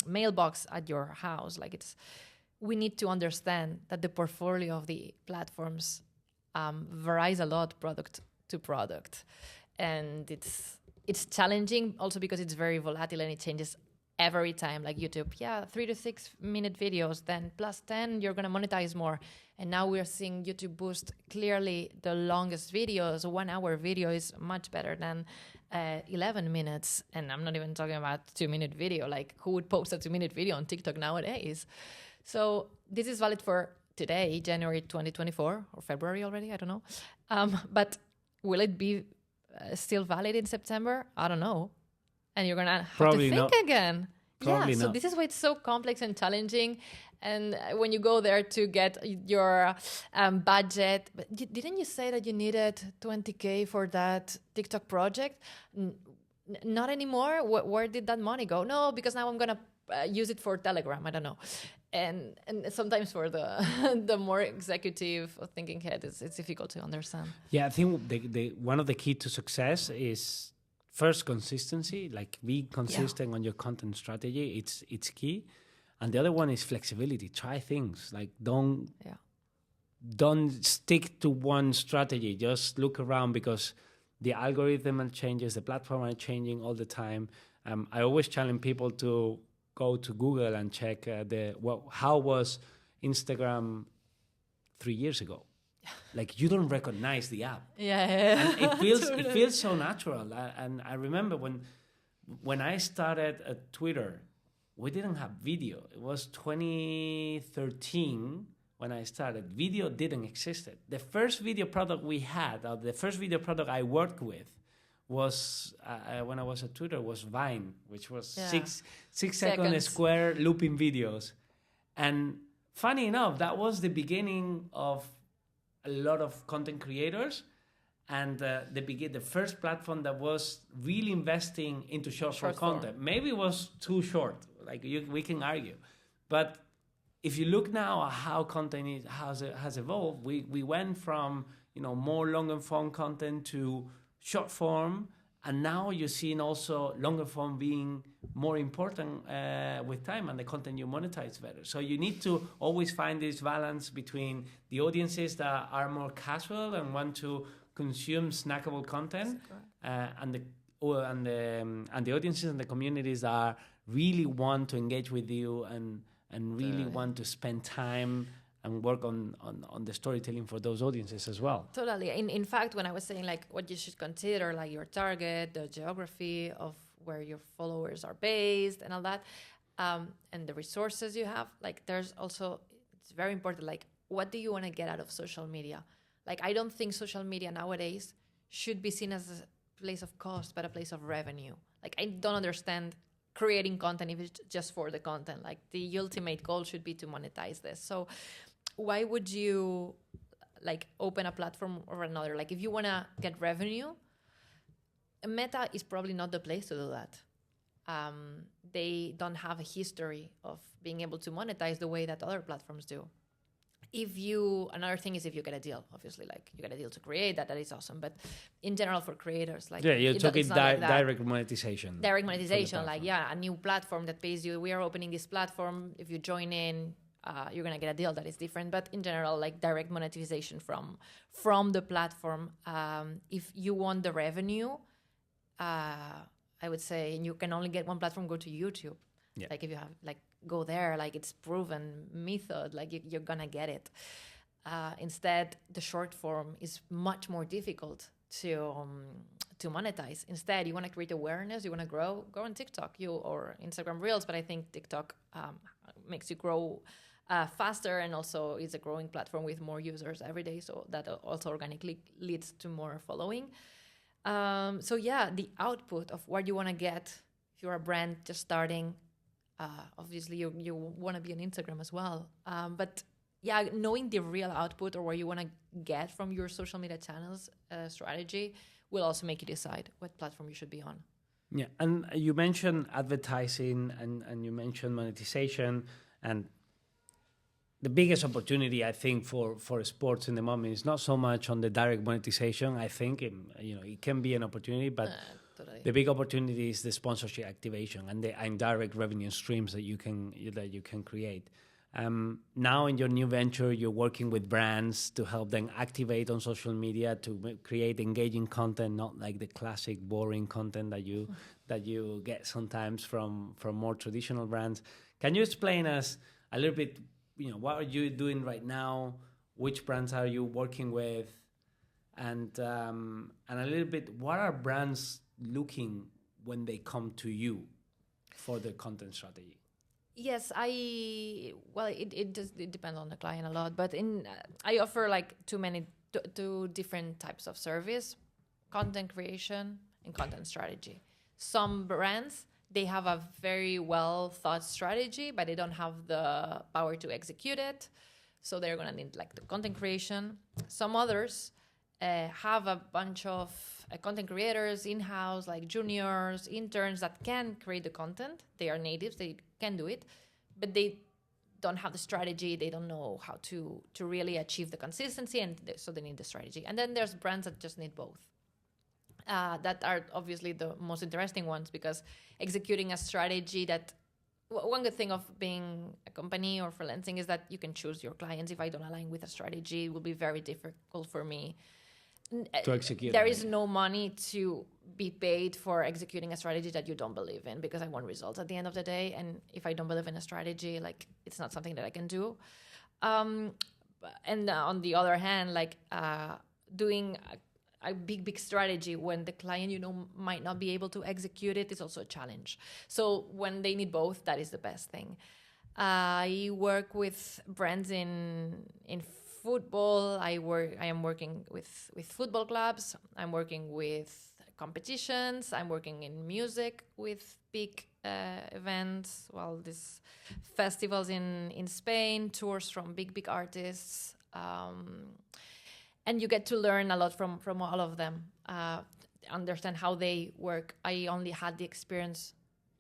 mailbox at your house. Like, we need to understand that the portfolio of the platforms varies a lot product to product, and it's challenging also because it's very volatile and it changes every time. Like YouTube, 3 to 6 minute videos, then plus 10 you're gonna monetize more. And now we're seeing YouTube boost clearly the longest videos. 1 hour video is much better than 11 minutes. And I'm not even talking about 2-minute video. Like, who would post a 2-minute video on TikTok nowadays? So this is valid for today, January 2024, or February already, I don't know. But will it be still valid in September? I don't know. And you're gonna have Probably to think not. again. Probably So not. this is why it's so complex and challenging. And when you go there to get your budget, but didn't you say that you needed 20K for that TikTok project? Not anymore. Where did that money go? No, because now I'm gonna use it for Telegram. I don't know. And sometimes for the the more executive thinking head, it's difficult to understand. Yeah, I think the one of the key to success is first consistency. Like, be consistent on your content strategy. It's key. And the other one is flexibility. Try things. Like, don't stick to one strategy. Just look around, because the algorithm changes, the platform are changing all the time. I always challenge people to go to Google and check how was Instagram 3 years ago. Like, you don't recognize the app. Yeah. And it feels so natural. And I remember when I started at Twitter, we didn't have video. It was 2013 when I started. Video didn't exist. The first video product we had, or the first video product I worked with, was when I was at Twitter, was Vine, which was 6 second square looping videos. And funny enough, that was the beginning of a lot of content creators, and the first platform that was really investing into short form content. Maybe it was too short, like we can argue, but if you look now at how content has evolved, we went from more longer form content to short form, and now you're seeing also longer form being more important with time, and the content you monetize better. So you need to always find this balance between the audiences that are more casual and want to consume snackable content, and the audiences and the communities that really want to engage with you and really want to spend time and work on the storytelling for those audiences as well. Totally. In fact, when I was saying like what you should consider, like your target, the geography of where your followers are based and all that, and the resources you have, like there's also, it's very important, like what do you want to get out of social media? Like, I don't think social media nowadays should be seen as a place of cost, but a place of revenue. Like, I don't understand creating content if it's just for the content. Like, the ultimate goal should be to monetize this. So why would you like open a platform or another? Like, if you want to get revenue, Meta is probably not the place to do that. They don't have a history of being able to monetize the way that other platforms do. Another thing is if you get a deal, obviously, like you get a deal to create that is awesome. But in general, for creators, like you're talking direct monetization. Direct monetization, like a new platform that pays you. We are opening this platform. If you join in, you're gonna get a deal that is different. But in general, like direct monetization from the platform. If you want the revenue, I would say you can only get one platform. Go to YouTube. Yeah. Like if you have go there, like it's proven method, like you're gonna get it. Instead, the short form is much more difficult to monetize. Instead, you want to create awareness, you want to go on TikTok, or Instagram Reels, but I think TikTok makes you grow faster, and also is a growing platform with more users every day, so that also organically leads to more following. So the output of what you want to get if you're a brand just starting. Obviously, you want to be on Instagram as well. But knowing the real output or where you want to get from your social media channels strategy will also make you decide what platform you should be on. Yeah, and you mentioned advertising and you mentioned monetization, and the biggest opportunity I think for sports in the moment is not so much on the direct monetization. I think it can be an opportunity, but the big opportunity is the sponsorship activation and the indirect revenue streams that you can create. Now in your new venture, you're working with brands to help them activate on social media to create engaging content, not like the classic boring content that you get sometimes from more traditional brands. Can you explain us a little bit, what are you doing right now? Which brands are you working with? And a little bit, what are brands looking when they come to you for their content strategy? Yes, it depends on the client a lot, but I offer like two different types of service: content creation and content strategy. Some brands, they have a very well thought strategy, but they don't have the power to execute it, so they're gonna need like the content creation. Some others have a bunch of content creators in-house, like juniors, interns that can create the content. They are natives, they can do it, but they don't have the strategy. They don't know how to really achieve the consistency, and so they need the strategy. And then there's brands that just need both. That are obviously the most interesting ones, because executing a strategy that... One good thing of being a company or freelancing is that you can choose your clients. If I don't align with a strategy, it will be very difficult for me to execute. There is no money to be paid for executing a strategy that you don't believe in, because I want results at the end of the day. And if I don't believe in a strategy, like, it's not something that I can do. And on the other hand, like doing a big strategy when the client, might not be able to execute it is also a challenge. So when they need both, that is the best thing. I work with brands in football. I am working with football clubs. I'm working with competitions. I'm working in music with big events. Well, these festivals in Spain, tours from big artists. And you get to learn a lot from all of them, understand how they work. I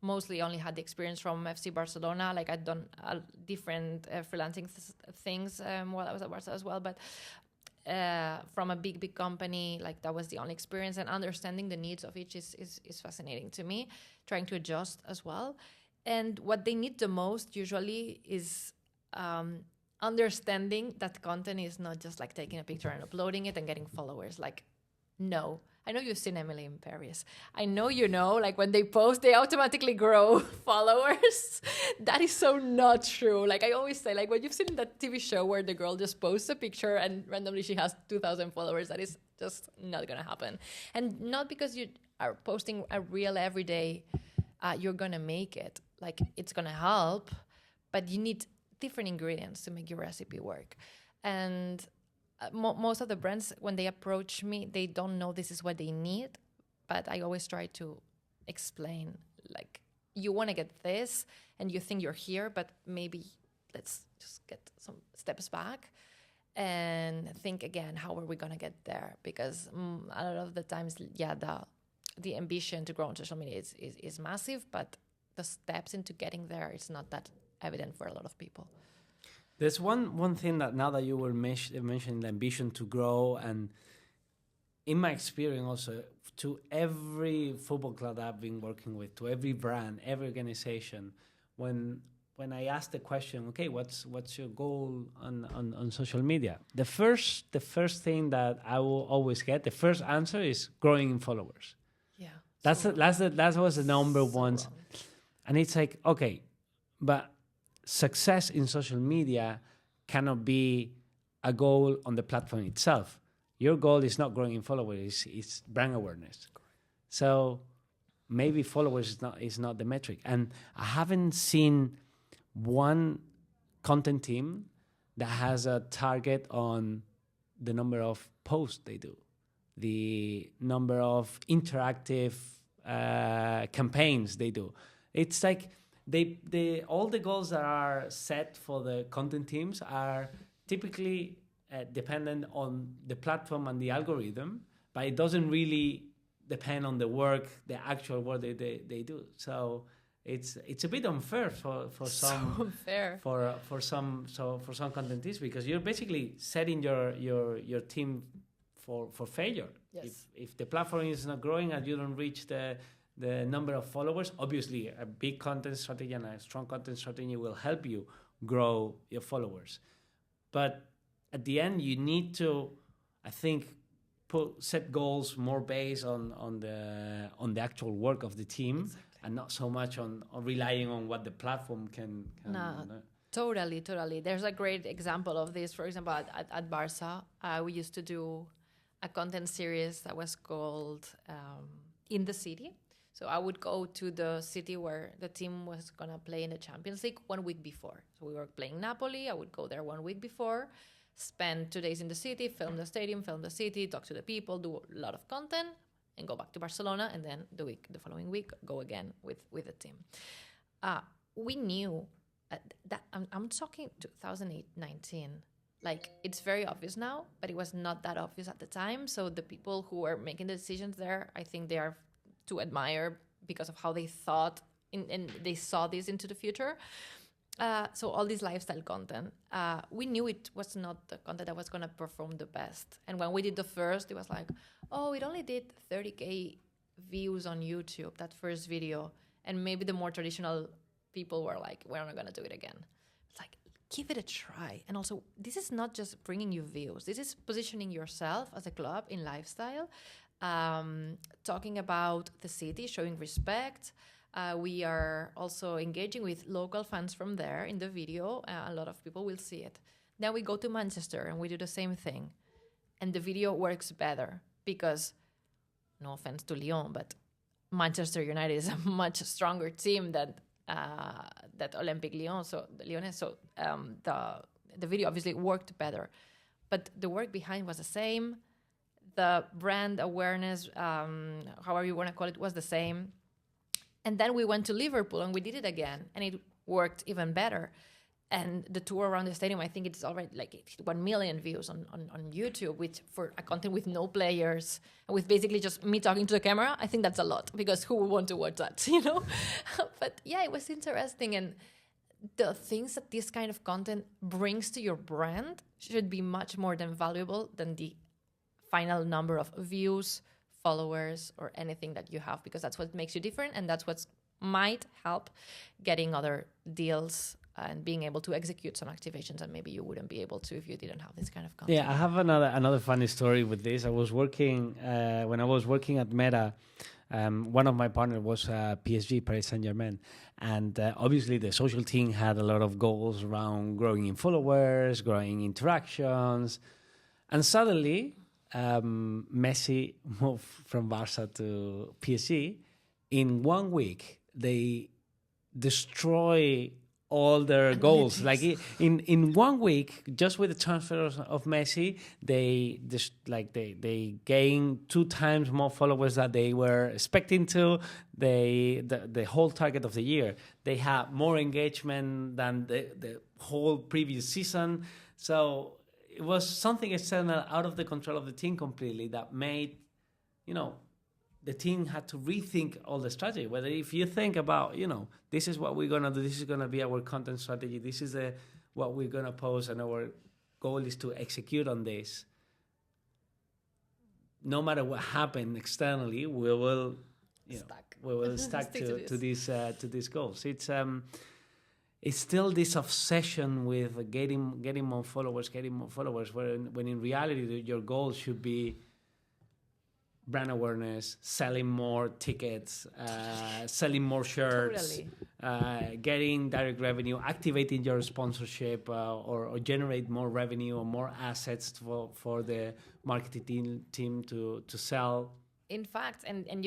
mostly only had the experience from FC Barcelona. Like, I'd done different freelancing things while I was at Barca as well. But from a big company, like, that was the only experience. And understanding the needs of each is fascinating to me, trying to adjust as well. And what they need the most usually is understanding that content is not just like taking a picture and uploading it and getting followers. Like, no. I know you've seen Emily in Paris. I know like, when they post, they automatically grow followers. That is so not true. Like, I always say, like, when you've seen that TV show where the girl just posts a picture and randomly she has 2,000 followers, that is just not going to happen. And not because you are posting a reel every day, you're going to make it. Like, it's going to help, but you need different ingredients to make your recipe work. And most of the brands, when they approach me, they don't know this is what they need, but I always try to explain, like, you want to get this and you think you're here, but maybe let's just get some steps back and think again, how are we going to get there? Because a lot of the times, the ambition to grow on social media is massive, but the steps into getting there, it's not that evident for a lot of people. There's one thing that now that you were mentioning the ambition to grow, and in my experience also, to every football club that I've been working with, to every brand, every organization, when I ask the question, okay, what's your goal on social media? The first thing that I will always get, the first answer is growing in followers. Yeah, that was the number one, wrong. And it's like, okay, but success in social media cannot be a goal on the platform itself. Your goal is not growing in followers, it's brand awareness. So maybe followers is not the metric. And I haven't seen one content team that has a target on the number of posts they do, the number of interactive campaigns they do. It's like they all the goals that are set for the content teams are typically dependent on the platform and the algorithm, but it doesn't really depend on the actual work they do. So it's a bit unfair for some so unfair. for some content teams, because you're basically setting your team for failure. Yes. If the platform is not growing and you don't reach the number of followers, obviously a big content strategy and a strong content strategy will help you grow your followers. But at the end, you need to, I think, set goals more based on the actual work of the team, and not so much on relying on what the platform can. No. Totally. There's a great example of this. For example, at Barca, we used to do a content series that was called In the City. So I would go to the city where the team was going to play in the Champions League 1 week before. So we were playing Napoli. I would go there 1 week before, spend 2 days in the city, film the stadium, film the city, talk to the people, do a lot of content, and go back to Barcelona. And then the following week, go again with the team. We knew that I'm talking 2019. Like, it's very obvious now, but it was not that obvious at the time. So the people who were making the decisions there, I think they are to admire because of how they thought and they saw this into the future. So all this lifestyle content, we knew it was not the content that was going to perform the best. And when we did the first, it was like, oh, it only did 30K views on YouTube, that first video. And maybe the more traditional people were like, we're not going to do it again. It's like, give it a try. And also, this is not just bringing you views. This is positioning yourself as a club in lifestyle, talking about the city, showing respect. We are also engaging with local fans from there in the video. A lot of people will see it. Then we go to Manchester and we do the same thing. And the video works better because, no offense to Lyon, but Manchester United is a much stronger team than that Olympique Lyon. So the Lyonnais, the video obviously worked better, but the work behind was the same. The brand awareness, however you want to call it, was the same. And then we went to Liverpool and we did it again, and it worked even better. And the tour around the stadium, I think it's already like 1 million views on YouTube, which for a content with no players, and with basically just me talking to the camera, I think that's a lot, because who would want to watch that, you know? But yeah, it was interesting. And the things that this kind of content brings to your brand should be much more than valuable than the final number of views, followers, or anything that you have, because that's what makes you different, and that's what might help getting other deals and being able to execute some activations that maybe you wouldn't be able to if you didn't have this kind of content. Yeah, I have another funny story with this. I was working when I was working at Meta. One of my partners was PSG, Paris Saint-Germain, and obviously the social team had a lot of goals around growing in followers, growing interactions, and suddenly Messi moved from Barca to PSG. In 1 week, they destroy all their goals. Like in 1 week, just with the transfer of Messi, they gain 2 times more followers that they were expecting to. The whole target of the year. They have more engagement than the whole previous season. So it was something external, out of the control of the team completely, that made, the team had to rethink all the strategy. Whether if you think about, this is what we're going to do, this is going to be our content strategy, this is what we're going to post, and our goal is to execute on this. No matter what happened externally, we will stuck to these goals. It's still this obsession with getting more followers, when in reality your goal should be brand awareness, selling more tickets, selling more shirts, getting direct revenue, activating your sponsorship, or generate more revenue or more assets for the marketing team to sell. In fact, and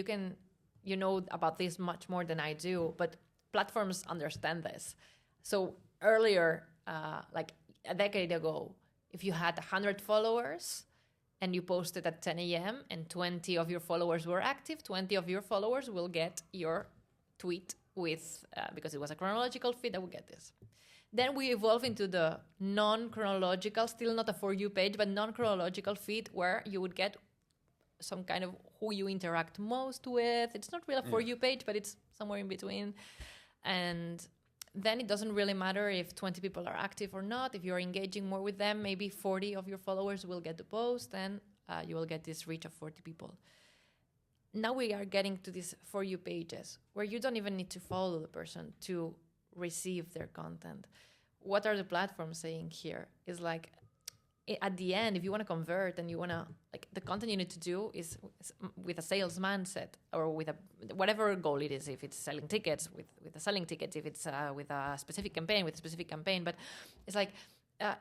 you know about this much more than I do, but platforms understand this. So earlier, like a decade ago, if you had 100 followers and you posted at 10 a.m. and 20 of your followers were active, 20 of your followers will get your tweet with, because it was a chronological feed, that will get this. Then we evolve into the non-chronological, still not a For You page, but non-chronological feed, where you would get some kind of who you interact most with. It's not really a For You page, but it's somewhere in between. And then it doesn't really matter if 20 people are active or not. If you're engaging more with them, maybe 40 of your followers will get the post, and you will get this reach of 40 people. Now we are getting to these For You pages where you don't even need to follow the person to receive their content, what are the platforms saying here? Is like, at the end, if you want to convert and you want to, like, the content you need to do is with a sales mindset or with a whatever goal it is. If it's selling tickets, with the selling tickets. If it's with a specific campaign, with a specific campaign. But it's like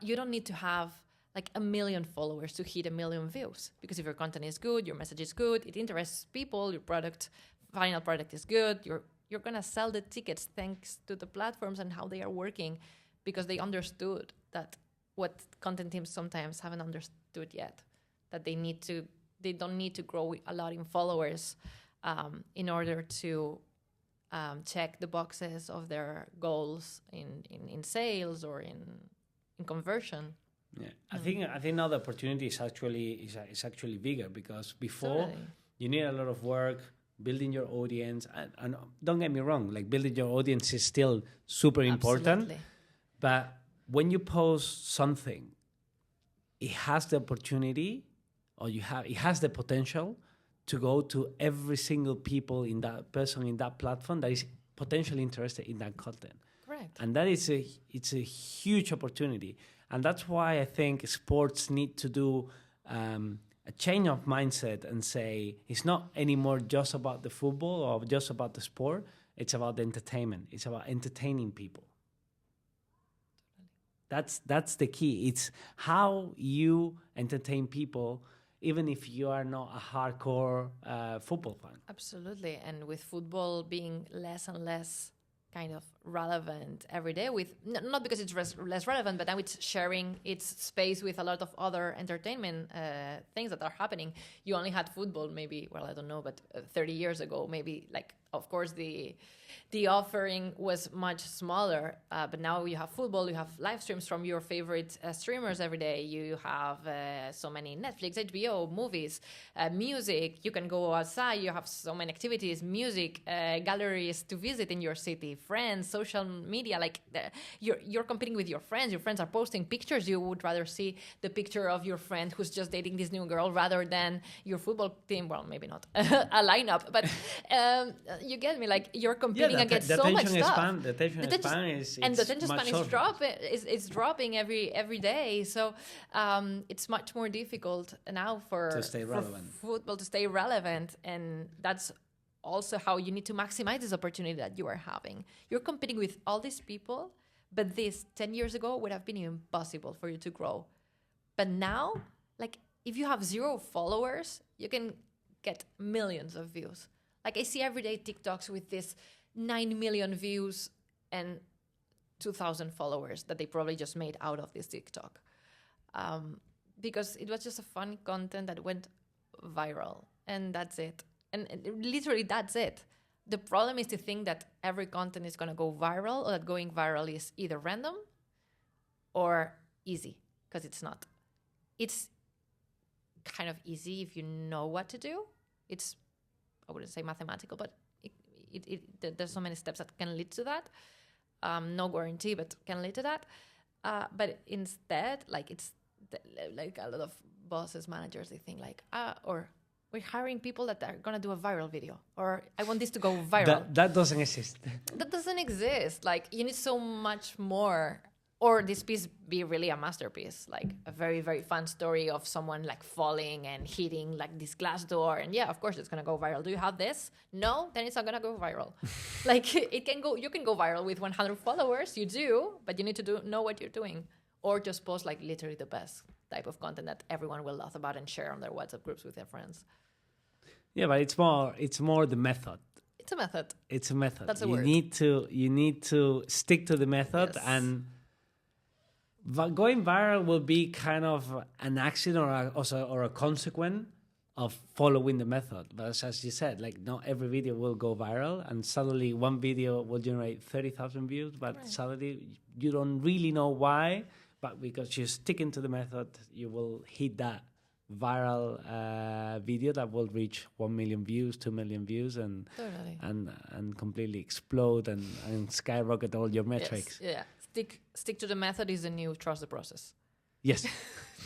you don't need to have like 1 million followers to hit 1 million views, because if your content is good, your message is good, it interests people, your final product is good, you're gonna sell the tickets thanks to the platforms and how they are working, because they understood that what content teams sometimes haven't understood yet, that they don't need to grow a lot in followers in order to check the boxes of their goals in sales or in conversion. Yeah, I think now the opportunity is actually bigger, because before you need a lot of work building your audience, and don't get me wrong, like building your audience is still super important. Absolutely. But when you post something, it has the opportunity, or it has the potential to go to every single person in that platform that is potentially interested in that content. Correct. And that is it's a huge opportunity. And that's why I think sports need to do a change of mindset and say it's not anymore just about the football or just about the sport. It's about the entertainment. It's about entertaining people. That's the key. It's how you entertain people, even if you are not a hardcore football fan. Absolutely. And with football being less and less kind of relevant every day, with not because it's less relevant, but now it's sharing its space with a lot of other entertainment things that are happening. You only had football maybe, well, I don't know, but 30 years ago, maybe, like, of course the offering was much smaller, but now you have football, you have live streams from your favorite streamers every day, you have so many Netflix, HBO, movies, music, you can go outside, you have so many activities, music, galleries to visit in your city, friends, social media, like you're competing with your friends are posting pictures, you would rather see the picture of your friend who's just dating this new girl rather than your football team, well, maybe not a lineup, but you get me, like you're competing against so much stuff. The attention span is dropping every day. So it's much more difficult now for football to stay relevant, and that's also how you need to maximize this opportunity that you are having. You're competing with all these people, but this 10 years ago would have been impossible for you to grow. But now, like, if you have 0 followers, you can get millions of views. Like, I see everyday TikToks with this 9 million views and 2,000 followers that they probably just made out of this TikTok. Because it was just a fun content that went viral, and that's it. And literally, that's it. The problem is to think that every content is going to go viral, or that going viral is either random or easy, because it's not. It's kind of easy if you know what to do. It's, I wouldn't say mathematical, but there's so many steps that can lead to that. No guarantee, but can lead to that. But instead, like, it's like a lot of bosses, managers, they think like, or we're hiring people that are going to do a viral video, or I want this to go viral. That doesn't exist. That doesn't exist. Like, you need so much more. Or this piece be really a masterpiece, like a very, very fun story of someone like falling and hitting like this glass door. And yeah, of course it's going to go viral. Do you have this? No, then it's not going to go viral. Like, it can go, you can go viral with 100 followers. You do, but you need to know what you're doing. Or just post like literally the best type of content that everyone will laugh about and share on their WhatsApp groups with their friends. Yeah, but it's more the method. It's a method. It's a method. That's a word. You need to stick to the method, yes. And going viral will be kind of an accident or a consequence of following the method. But as you said, like, not every video will go viral, and suddenly one video will generate 30,000 views, but right. Suddenly you don't really know why, but because you're sticking to the method, you will hit that viral video that will reach 1 million views, 2 million views, and totally. and completely explode and skyrocket all your metrics. Yes, yeah. Stick to the method is the new trust the process. Yes.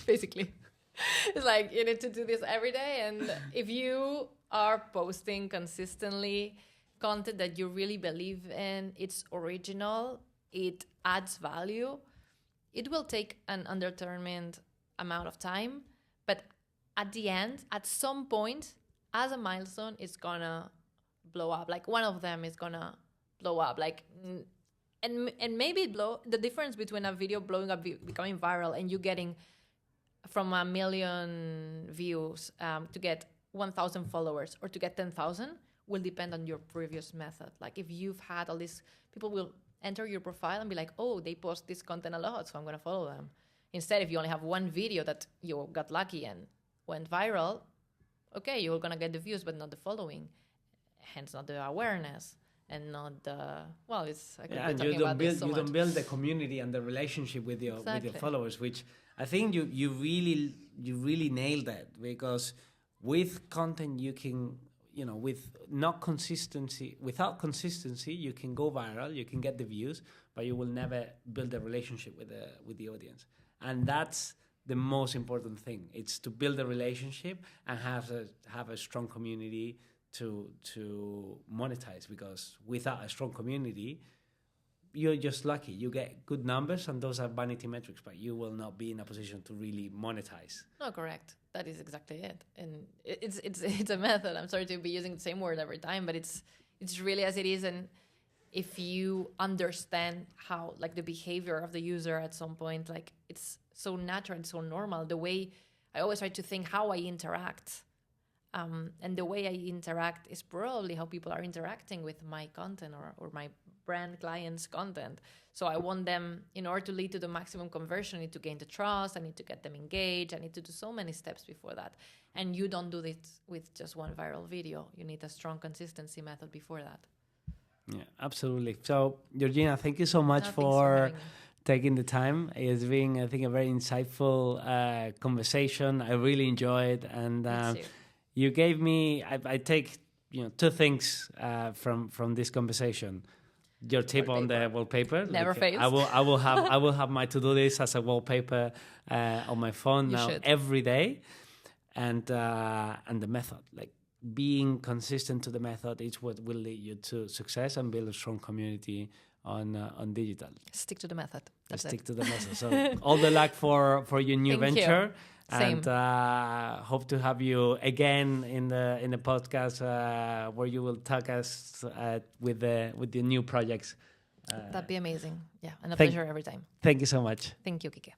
Basically. It's like, you need to do this every day, and if you are posting consistently content that you really believe in, it's original, it adds value, it will take an undetermined amount of time, but at the end, at some point, as a milestone, it's gonna blow up. Like one of them is gonna blow up. Like, and maybe the difference between a video blowing up, becoming viral, and you getting from 1 million views to get 1,000 followers or to get 10,000 will depend on your previous method. Like if you've had all these, people will enter your profile and be like, oh, they post this content a lot, so I'm gonna follow them. Instead, if you only have one video that you got lucky and went viral, okay, you're gonna get the views, but not the following. Hence, not the awareness and not the, well, it's, I could be talking about this so much. You don't build the community and the relationship with your followers, which I think you really nailed that, because with content you can, without consistency, you can go viral, you can get the views, but you will never build a relationship with the audience. And that's the most important thing. It's to build a relationship and have a strong community to monetize, because without a strong community, you're just lucky. You get good numbers, and those are vanity metrics, but you will not be in a position to really monetize. No, correct. That is exactly it. And it's a method. I'm sorry to be using the same word every time, but it's really as it is. And if you understand how, like, the behavior of the user at some point, like, it's so natural and so normal. The way I always try to think how I interact. And the way I interact is probably how people are interacting with my content or my brand clients' content. So I want them, in order to lead to the maximum conversion, I need to gain the trust, I need to get them engaged, I need to do so many steps before that. And you don't do this with just one viral video. You need a strong consistency method before that. Yeah, absolutely. So, Georgina, thank you so much for taking the time. It's been, I think, a very insightful conversation. I really enjoyed it. And you gave me, I take two things from this conversation. Your tip on the wallpaper. Never fails. I will have my to-do list as a wallpaper on my phone every day, and the method, like being consistent to the method, is what will lead you to success and build a strong community on digital. Stick to the method. Stick to the method. So all the luck for your new venture. Same. And hope to have you again in the podcast where you will talk us with the new projects. That'd be amazing. Yeah, and a pleasure every time. Thank you so much. Thank you, Kike.